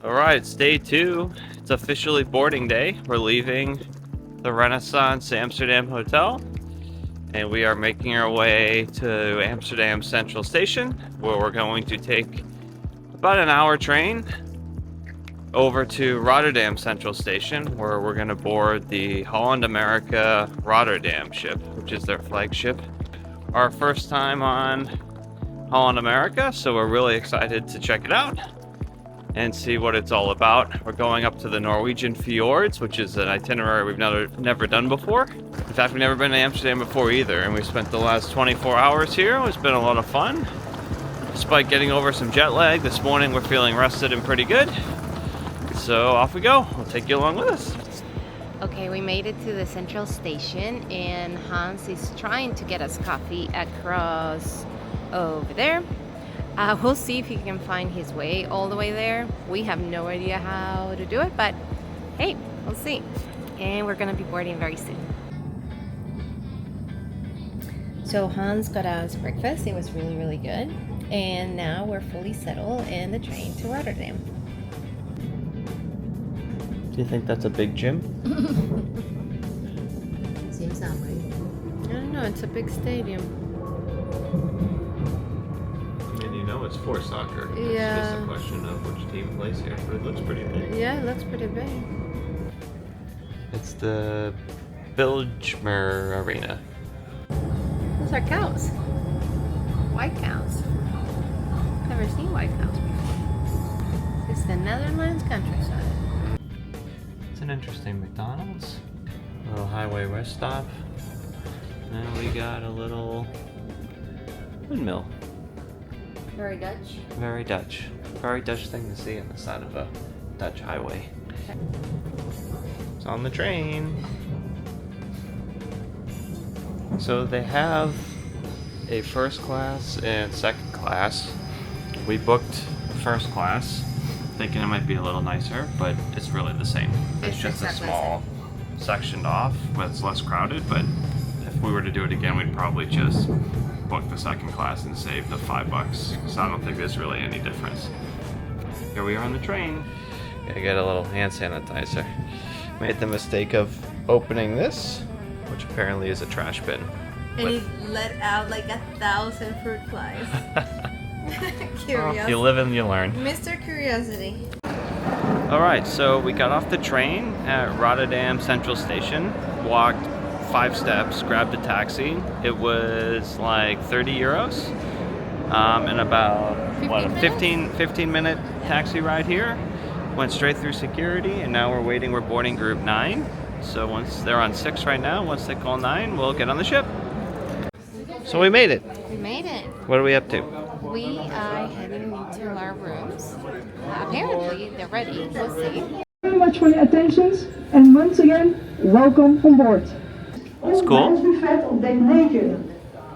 All right, it's day 2. It's officially boarding day. We're leaving the Renaissance Amsterdam Hotel, and we are making our way to Amsterdam Central Station, where we're going to take about an hour train over to Rotterdam Central Station, where we're going to board the Holland America Rotterdam ship, which is their flagship. Our first time on Holland America, so we're really excited to check it out and see what it's all about. We're going up to the Norwegian Fjords, which is an itinerary we've never done before. In fact, we've never been to Amsterdam before either, and we spent the last 24 hours here. It's been a lot of fun. Despite getting over some jet lag, this morning we're feeling rested and pretty good. So off we go. We'll take you along with us. Okay, we made it to the central station, and Hans is trying to get us coffee across over there. We'll see if he can find his way all the way there. We have no idea how to do it, but hey, we'll see. And we're gonna be boarding very soon. So Hans got us breakfast. It was really, really good. And now we're fully settled in the train to Rotterdam. Do you think that's a big gym? Seems that way. I don't know, it's a big stadium. And you know it's for soccer. Yeah. It's just a question of which team plays here, but it looks pretty big. Yeah, it looks pretty big. It's the Bilgemer Arena. Those are cows. White cows. Never seen white cows before. It's the Netherlands countryside. It's an interesting McDonald's. A little highway rest stop. And we got a little windmill. Very Dutch. Very Dutch. Very Dutch thing to see on the side of a Dutch highway. It's on the train. So they have a first class and second class. We booked first class, thinking it might be a little nicer, but it's really the same. It's just a small sectioned off, but it's less crowded. But if we were to do it again, we'd probably just book the second class and save the $5. So I don't think there's really any difference. Here we are on the train. Gotta get a little hand sanitizer. Made the mistake of opening this, which apparently is a trash bin. And he let out like 1,000 fruit flies. Curiosity. Well, you live and you learn. Mr. Curiosity. Alright, so we got off the train at Rotterdam Central Station, walked 5 steps, grabbed a taxi. It was like 30 euros. And about, 15 minute taxi ride here. Went straight through security, and now we're waiting. We're boarding group 9. So once they're on 6 right now, once they call 9, we'll get on the ship. So we made it. We made it. What are we up to? We are heading into our rooms. Apparently, they're ready. We'll see. Very much for your attentions, and once again, welcome on board. That's cool.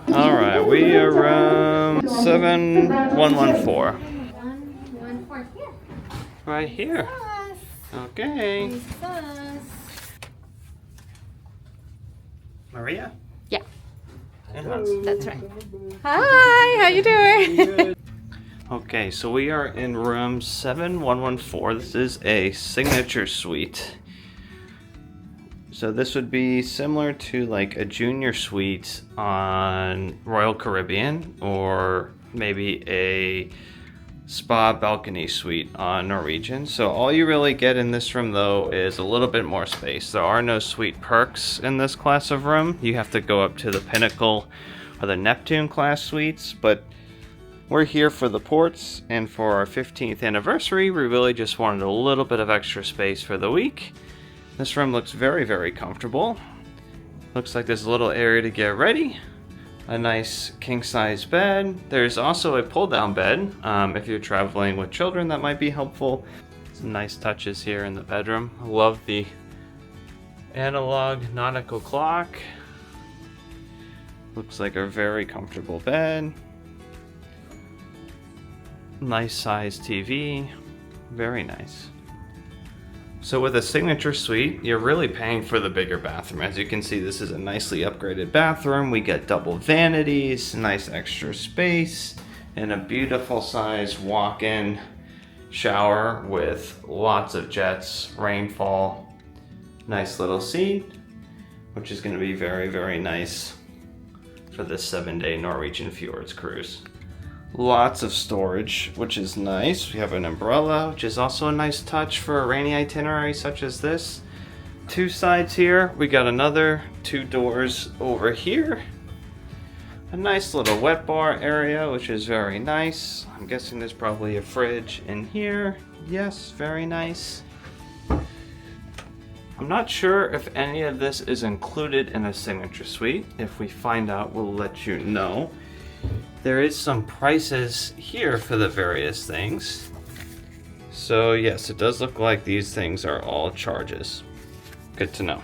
Alright, we are room 7114. 114 here. Right here. Us. Okay. This is us. Maria? Yeah, And Hans. that's right. Hi, how you doing? Okay, so we are in room 7114. This is a signature suite. So this would be similar to like a junior suite on Royal Caribbean, or maybe a spa balcony suite on Norwegian. So all you really get in this room though is a little bit more space. There are no suite perks in this class of room. You have to go up to the Pinnacle or the Neptune class suites, but we're here for the ports, and for our 15th anniversary, we really just wanted a little bit of extra space for the week. This room looks very, very comfortable. Looks like there's a little area to get ready. A nice king-size bed. There's also a pull-down bed. If you're traveling with children, that might be helpful. Some nice touches here in the bedroom. I love the analog nautical clock. Looks like a very comfortable bed. Nice size TV. Very nice. So with a signature suite, you're really paying for the bigger bathroom. As you can see, this is a nicely upgraded bathroom. We get double vanities, nice extra space, and a beautiful size walk-in shower with lots of jets, rainfall, nice little scene, which is going to be very, very nice for this 7-day Norwegian Fjords cruise. Lots of storage, which is nice. We have an umbrella, which is also a nice touch for a rainy itinerary such as this. 2 sides here. We got another 2 doors over here. A nice little wet bar area, which is very nice. I'm guessing there's probably a fridge in here. Yes, very nice. I'm not sure if any of this is included in a signature suite. If we find out, we'll let you know. There is some prices here for the various things. So yes, it does look like these things are all charges. Good to know.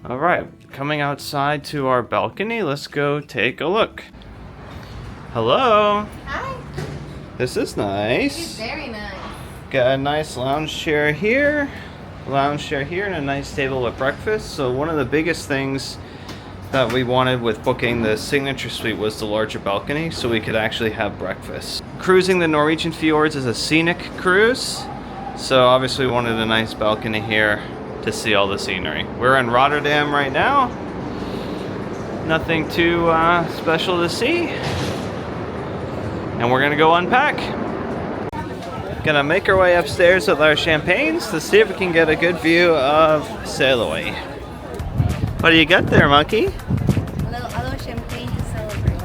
All right, coming outside to our balcony, let's go take a look. Hello. Hi. This is nice. It's very nice. Got a nice lounge chair here, and a nice table with breakfast. So one of the biggest things that we wanted with booking the signature suite was the larger balcony, so we could actually have breakfast. Cruising the Norwegian Fjords is a scenic cruise, so obviously we wanted a nice balcony here to see all the scenery. We're in Rotterdam right now. Nothing too special to see. And we're gonna go unpack. Gonna make our way upstairs with our champagnes to see if we can get a good view of sail away. What do you got there, monkey? A little champagne to celebrate.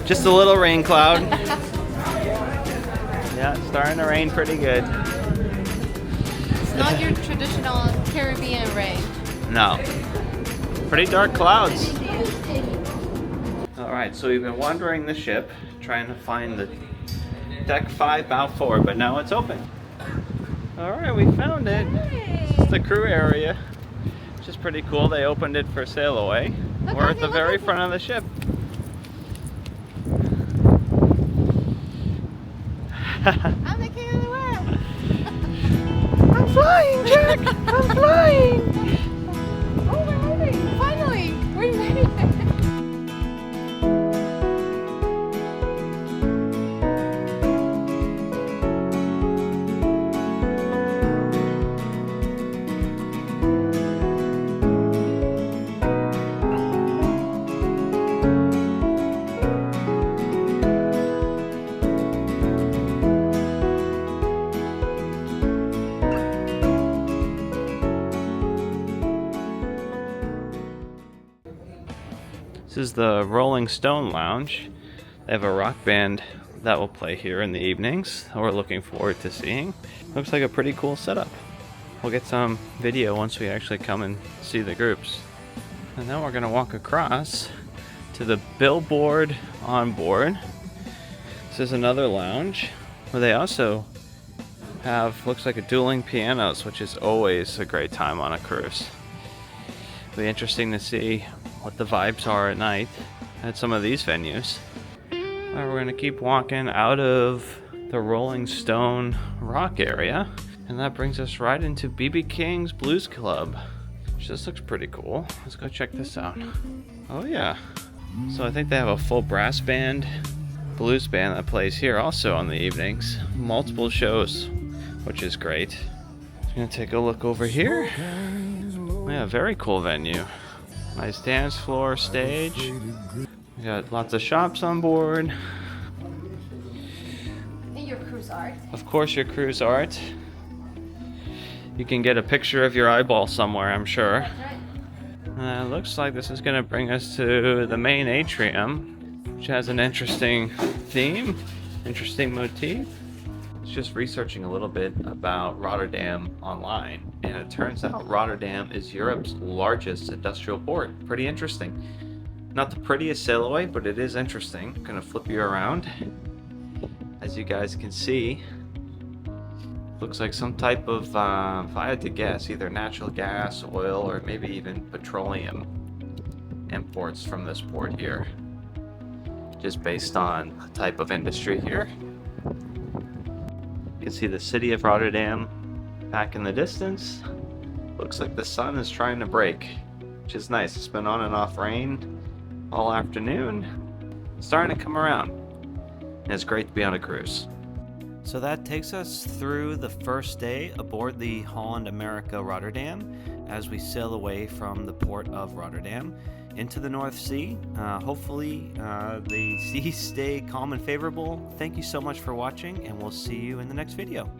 Just a little rain cloud. Yeah, it's starting to rain pretty good. It's not your traditional Caribbean rain. No. Pretty dark clouds. Alright, so we've been wandering the ship, trying to find the deck 5, bow 4, but now it's open. Alright, we found it. It's the crew area, which is pretty cool. They opened it for sail away. We're at the very front of the ship. I'm the king of the world. I'm flying, Jack! I'm flying! Oh, we're moving! Finally! We're ready! This is the Rolling Stone Lounge. They have a rock band that will play here in the evenings that we're looking forward to seeing. Looks like a pretty cool setup. We'll get some video once we actually come and see the groups. And then we're gonna walk across to the billboard on board. This is another lounge where they also have, looks like, a dueling pianos, which is always a great time on a cruise. It'll be interesting to see what the vibes are at night at some of these venues. We're going to keep walking out of the Rolling Stone rock area, and that brings us right into BB King's Blues Club, which just looks pretty cool. Let's go check this out. Oh yeah, so I think they have a full brass band, blues band that plays here also on the evenings. Multiple shows, which is great. I'm gonna take a look over here. Yeah, very cool venue. Nice dance floor, stage. We got lots of shops on board. And your cruise art. Of course, your cruise art. You can get a picture of your eyeball somewhere, I'm sure. It looks like this is going to bring us to the main atrium, which has an interesting theme, interesting motif. Just researching a little bit about Rotterdam online, and it turns out Rotterdam is Europe's largest industrial port. Pretty interesting. Not the prettiest sail away, but it is interesting. I'm gonna flip you around. As you guys can see, looks like some type of, if I had to guess, either natural gas, oil, or maybe even petroleum imports from this port here. Just based on the type of industry here. You can see the city of Rotterdam back in the distance. Looks like the sun is trying to break. which is nice. It's been on and off rain all afternoon. It's starting to come around. And it's great to be on a cruise. So that takes us through the first day aboard the Holland America Rotterdam as we sail away from the port of Rotterdam into the North Sea. Hopefully the seas stay calm and favorable. Thank you so much for watching, and we'll see you in the next video.